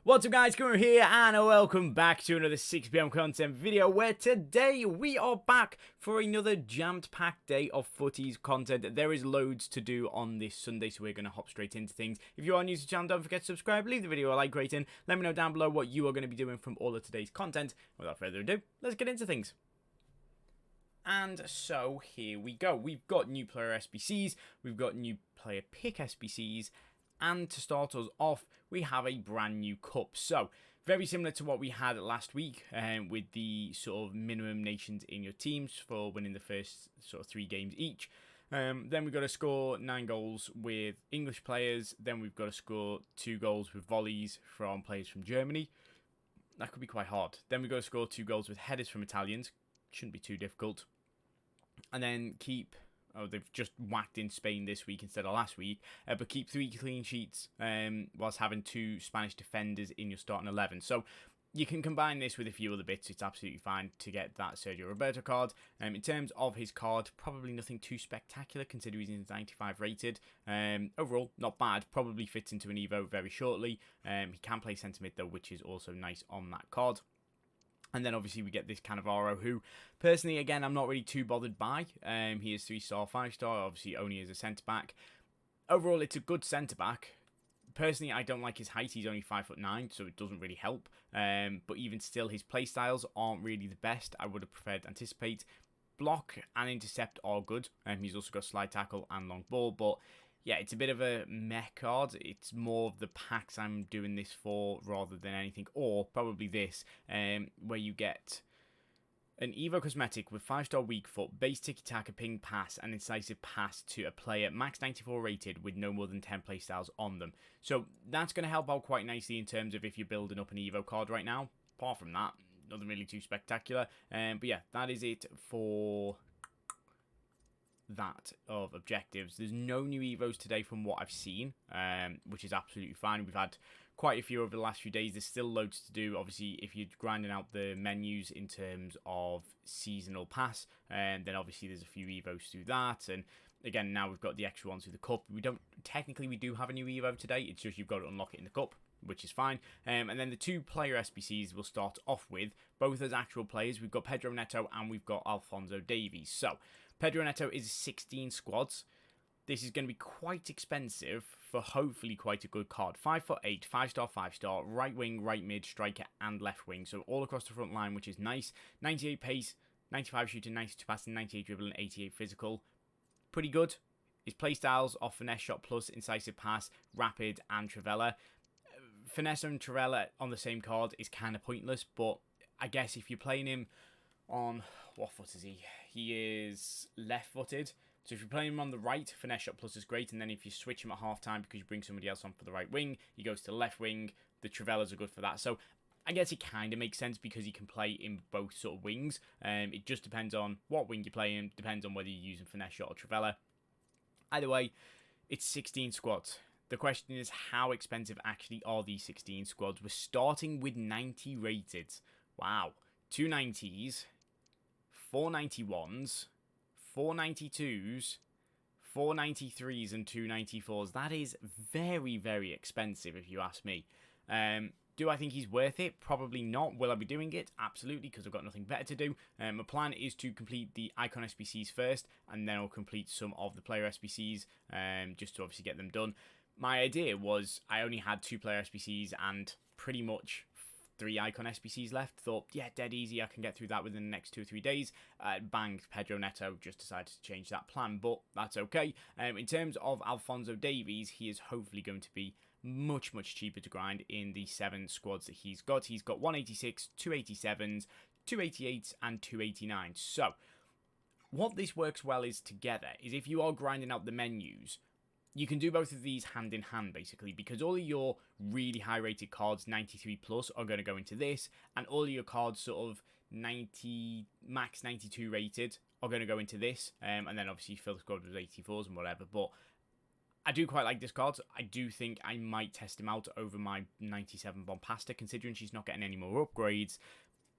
What's up guys, Coomer here and welcome back to another 6 PM content video where today we are back for another jammed-packed day of footies content. There is loads to do on this Sunday, so we're going to hop straight into things. If you are new to the channel, don't forget to subscribe, leave the video a like rating, let me know down below what you are going to be doing from all of today's content. Without further ado, let's get into things. And so here we go. We've got new player SBCs, we've got new player pick SBCs, and to start us off, we have a brand new cup. So, very similar to what we had last week with the sort of minimum nations in your teams for winning the first sort of 3 games each. Then we've got to score 9 goals with English players. Then we've got to score 2 goals with volleys from players from Germany. That could be quite hard. Then we've got to score 2 goals with headers from Italians. Shouldn't be too difficult. And then keep... Oh, they've just whacked in Spain this week instead of last week. But keep 3 clean sheets whilst having 2 Spanish defenders in your starting 11. So you can combine this with a few other bits. It's absolutely fine to get that Sergio Roberto card. In terms of his card, probably nothing too spectacular considering he's 95 rated. Overall, not bad. Probably fits into an Evo very shortly. He can play centre mid though, which is also nice on that card. And then obviously we get this Cannavaro, who personally, again, I'm not really too bothered by. He is 3-star, 5-star, obviously only as a centre-back. Overall, it's a good centre-back. Personally, I don't like his height. He's only 5'9", so it doesn't really help. But even still, his play styles aren't really the best. I would have preferred Anticipate. Block and Intercept are good. He's also got Slide Tackle and Long Ball, but... yeah, it's a bit of a meh card. It's more of the packs I'm doing this for rather than anything. Or probably this, where you get an Evo cosmetic with 5-star weak foot, base tiki-taka, ping pass, and incisive pass to a player max 94 rated with no more than 10 playstyles on them. So that's going to help out quite nicely in terms of if you're building up an Evo card right now. Apart from that, nothing really too spectacular. But yeah, that is it for... that of objectives. There's no new Evos today from what I've seen, which is absolutely fine. We've had quite a few over the last few days. There's still loads to do. Obviously, if you're grinding out the menus in terms of seasonal pass, then obviously there's a few Evos through that. And again, now we've got the extra ones through the cup. We do have a new Evo today. It's just you've got to unlock it in the cup, which is fine. And then the 2 player SBCs we'll start off with, both as actual players. We've got Pedro Neto and we've got Alphonso Davies. So, Pedro Neto is 16 squads. This is going to be quite expensive for hopefully quite a good card. 5'8", 5-star, 5-star, right wing, right mid, striker, and left wing. So all across the front line, which is nice. 98 pace, 95 shooting, 92 passing, 98 dribbling, 88 physical. Pretty good. His playstyles are finesse shot plus, incisive pass, rapid, and Trivella. Finesse and Trivella on the same card is kind of pointless, but I guess if you're playing him on, what foot is he? He is left-footed. So if you're playing him on the right, finesse shot plus is great. And then if you switch him at half-time because you bring somebody else on for the right wing, he goes to the left wing. The Trivellas are good for that. So I guess it kind of makes sense because he can play in both sort of wings. It just depends on what wing you're playing. Depends on whether you're using finesse shot or Trivella. Either way, it's 16 squads. The question is, how expensive actually are these 16 squads? We're starting with 90 rated. Wow. 2 90s. 4 91s, 4 92s, 4 93s, and 2 94s. That is very, very expensive if you ask me. Do I think he's worth it? Probably not. Will I be doing it? Absolutely, because I've got nothing better to do. My plan is to complete the icon SBCs first, and then I'll complete some of the player SBCs, just to obviously get them done. My idea was I only had 2 player SBCs and pretty much 3 icon SBCs left. Thought, yeah, dead easy. I can get through that within the next 2 or 3 days. Banged Pedro Neto. Just decided to change that plan, but that's okay. In terms of Alphonso Davies, he is hopefully going to be much, much cheaper to grind in the 7 squads that he's got. He's got 186, 287s, 288s, and 289s. So, what this works well is together is if you are grinding out the menus, you can do both of these hand in hand, basically, because all of your really high rated cards, 93 plus, are going to go into this, and all of your cards sort of 90, max 92 rated are going to go into this, and then obviously you fill the squad with 84s and whatever, but I do quite like this card. I do think I might test him out over my 97 Bombasta, considering she's not getting any more upgrades.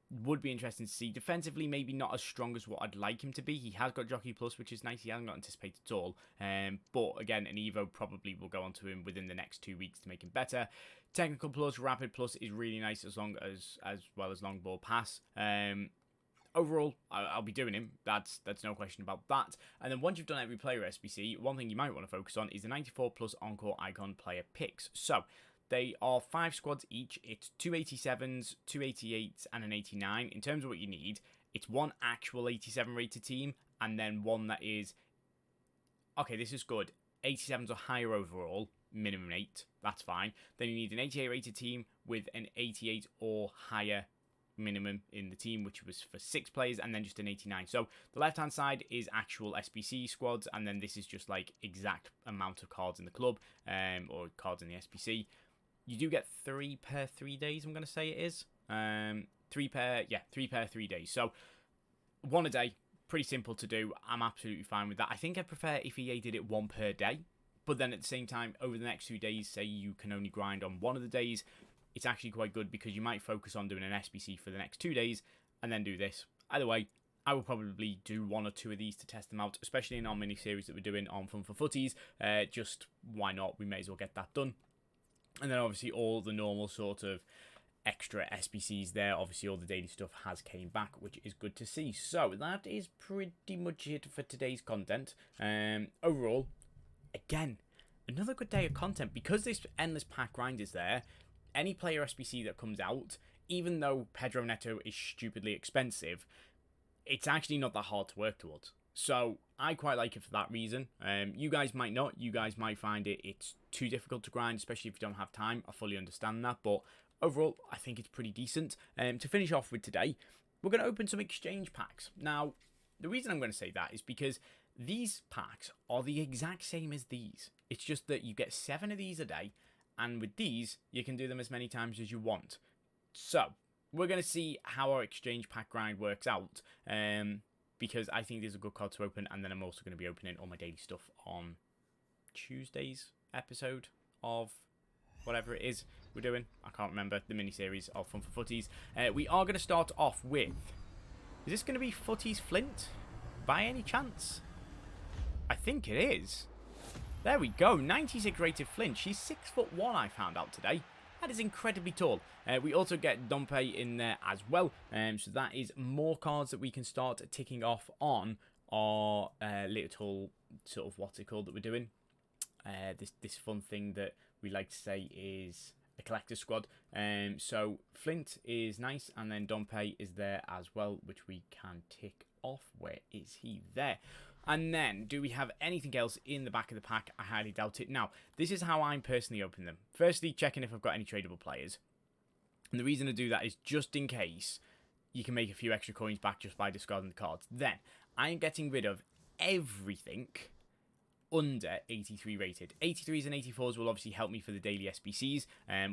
would be interesting to see. Defensively, maybe not as strong as what I'd like him to be. He has got Jockey Plus, which is nice. He hasn't got anticipated at all. But again, an Evo probably will go onto him within the next 2 weeks to make him better. Technical Plus, Rapid Plus is really nice as well as long ball pass. Overall, I'll be doing him. That's no question about that. And then once you've done every player SBC, one thing you might want to focus on is the 94 plus encore icon player picks. So they are 5 squads each. It's 2 87s, 2 88s, and an 89. In terms of what you need, it's one actual 87 rated team, and then one that is, okay, this is good, 87s or higher overall, minimum 8. That's fine. Then you need an 88 rated team with an 88 or higher minimum in the team, which was for 6 players, and then just an 89. So the left hand side is actual SBC squads, and then this is just like exact amount of cards in the club, or cards in the SBC. You do get 3 per 3 days, I'm going to say it is. 3 per 3 days. So 1 a day, pretty simple to do. I'm absolutely fine with that. I think I'd prefer if EA did it 1 per day, but then at the same time, over the next 2 days, say you can only grind on 1 of the days, it's actually quite good because you might focus on doing an SBC for the next 2 days and then do this. Either way, I will probably do 1 or 2 of these to test them out, especially in our mini-series that we're doing on Fun for Footies. Just why not? We may as well get that done. And then obviously all the normal sort of extra SBCs there. Obviously all the daily stuff has came back, which is good to see. So that is pretty much it for today's content. Overall, again, another good day of content because this endless pack grind is there. Any player SBC that comes out, even though Pedro Neto is stupidly expensive, it's actually not that hard to work towards. So I quite like it for that reason. You guys might not. You guys might find it's too difficult to grind, especially if you don't have time. I fully understand that. But overall, I think it's pretty decent. To finish off with today, we're going to open some exchange packs. Now, the reason I'm going to say that is because these packs are the exact same as these. It's just that you get 7 of these a day. And with these, you can do them as many times as you want. So we're going to see how our exchange pack grind works out. Because I think there's a good card to open, and then I'm also going to be opening all my daily stuff on Tuesday's episode of whatever it is we're doing. I can't remember, the mini-series of Fun for Footies. We are going to start off with, is this going to be Futties Flint by any chance? I think it is. There we go, 96 rated Flint. She's 6'1", I found out today. That is incredibly tall. We also get Dompe in there as well. So that is more cards that we can start ticking off on our little sort of what's it called that we're doing. This fun thing that we like to say is a collector squad. So Flint is nice, and then Dompe is there as well, which we can tick off. Where is he? There. And then, do we have anything else in the back of the pack? I highly doubt it. Now, this is how I'm personally opening them. Firstly, checking if I've got any tradable players. And the reason to do that is just in case you can make a few extra coins back just by discarding the cards. Then, I am getting rid of everything under 83 rated. 83s and 84s will obviously help me for the daily SBCs.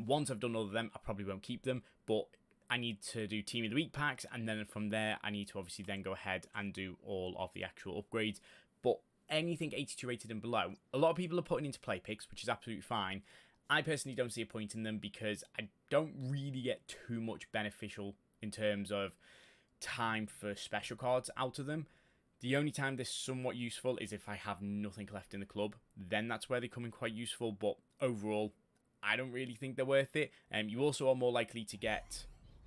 Once I've done all of them, I probably won't keep them. But I need to do Team of the Week packs, and then from there, I need to obviously then go ahead and do all of the actual upgrades. But anything 82 rated and below, a lot of people are putting into play picks, which is absolutely fine. I personally don't see a point in them because I don't really get too much beneficial in terms of time for special cards out of them. The only time they're somewhat useful is if I have nothing left in the club. Then that's where they come in quite useful. But overall, I don't really think they're worth it. You also are more likely to get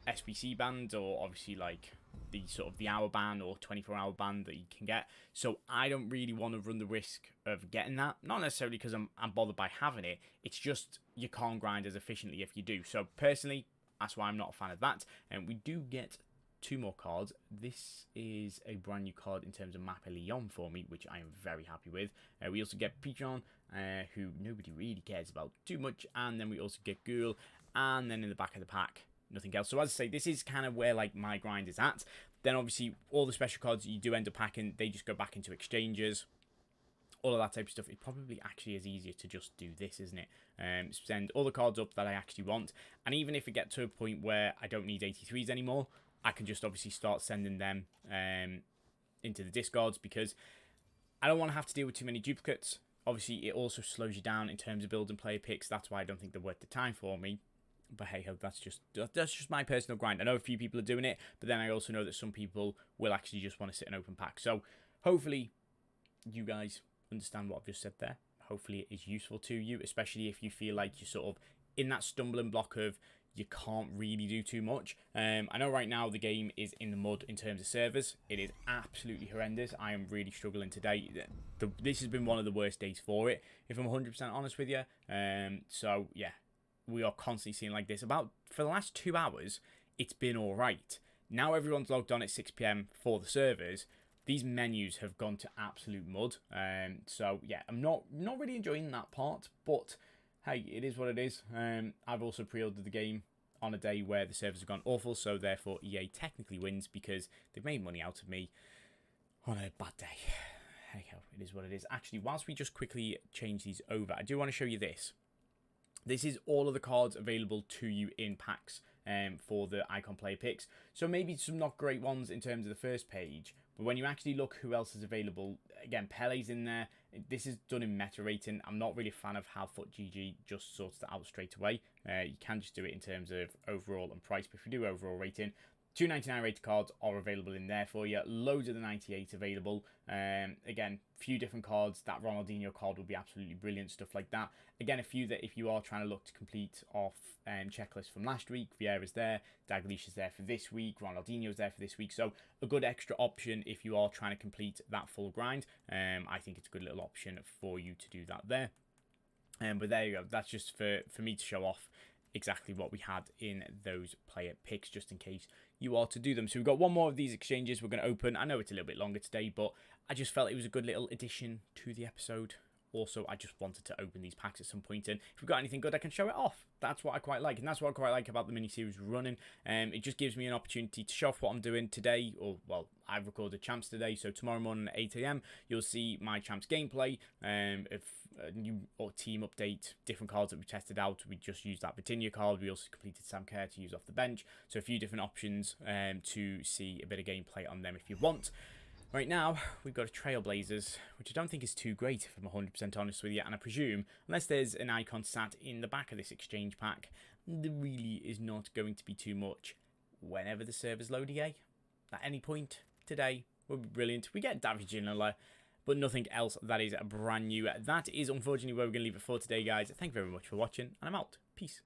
SBC band, or obviously like the sort of the hour ban or 24-hour ban that you can get. So I don't really want to run the risk of getting that. Not necessarily because I'm bothered by having it. It's just you can't grind as efficiently if you do. So personally, that's why I'm not a fan of that. And we do get 2 more cards. This is a brand new card in terms of Mappa Leon for me, which I am very happy with. We also get Pigeon, who nobody really cares about too much. And then we also get Ghoul. And then in the back of the pack, nothing else. So as I say, this is kind of where like my grind is at. Then obviously all the special cards you do end up packing, they just go back into exchanges. All of that type of stuff. It probably actually is easier to just do this, isn't it? Send all the cards up that I actually want. And even if it gets to a point where I don't need 83s anymore, I can just obviously start sending them into the discards, because I don't want to have to deal with too many duplicates. Obviously, it also slows you down in terms of building player picks. That's why I don't think they're worth the time for me. But hey ho, that's just my personal grind. I know a few people are doing it, but then I also know that some people will actually just want to sit an open pack. So hopefully you guys understand what I've just said there. Hopefully it is useful to you, especially if you feel like you're sort of in that stumbling block of you can't really do too much. I know right now the game is in the mud in terms of servers. It is absolutely horrendous. I am really struggling today. This has been one of the worst days for it, if I'm 100% honest with you. So yeah, we are constantly seeing like this. For the last 2 hours, it's been all right. Now everyone's logged on at 6 PM for the servers. These menus have gone to absolute mud. So yeah, I'm not really enjoying that part, but hey, it is what it is. I've also pre-ordered the game on a day where the servers have gone awful, so therefore EA technically wins because they've made money out of me on a bad day. Hey ho, it is what it is. Actually, whilst we just quickly change these over, I do want to show you this. This is all of the cards available to you in packs for the icon player picks. So maybe some not great ones in terms of the first page, but when you actually look who else is available, again, Pele's in there. This is done in meta rating. I'm not really a fan of how FUTGG just sorts that out straight away. You can just do it in terms of overall and price, but if you do overall rating, 299 rated cards are available in there for you. Loads of the 98 available. Again, few different cards. That Ronaldinho card will be absolutely brilliant, stuff like that. Again, a few that if you are trying to look to complete off checklist from last week, Vieira's there, Dalglish is there for this week, Ronaldinho's there for this week. So a good extra option if you are trying to complete that full grind. I think it's a good little option for you to do that there. But there you go. That's just for me to show off exactly what we had in those player picks, just in case you are to do them. So we've got one more of these exchanges we're going to open. I know it's a little bit longer today, but I just felt it was a good little addition to the episode. Also, I just wanted to open these packs at some point, and if we've got anything good, I can show it off. That's what I quite like, and that's what I quite like about the mini-series we're running. It just gives me an opportunity to show off what I'm doing today, or, well, I've recorded Champs today, so tomorrow morning at 8 AM, you'll see my Champs gameplay, if a new or team update, different cards that we tested out. We just used that Vitinha card. We also completed Sam Kerr to use off the bench, so a few different options to see a bit of gameplay on them if you want. Right now, we've got a Trailblazers, which I don't think is too great, if I'm 100% honest with you, and I presume, unless there's an icon sat in the back of this exchange pack, there really is not going to be too much whenever the servers load EA. At any point today would be brilliant. We get David Ginola, but nothing else that is brand new. That is unfortunately where we're going to leave it for today, guys. Thank you very much for watching, and I'm out. Peace.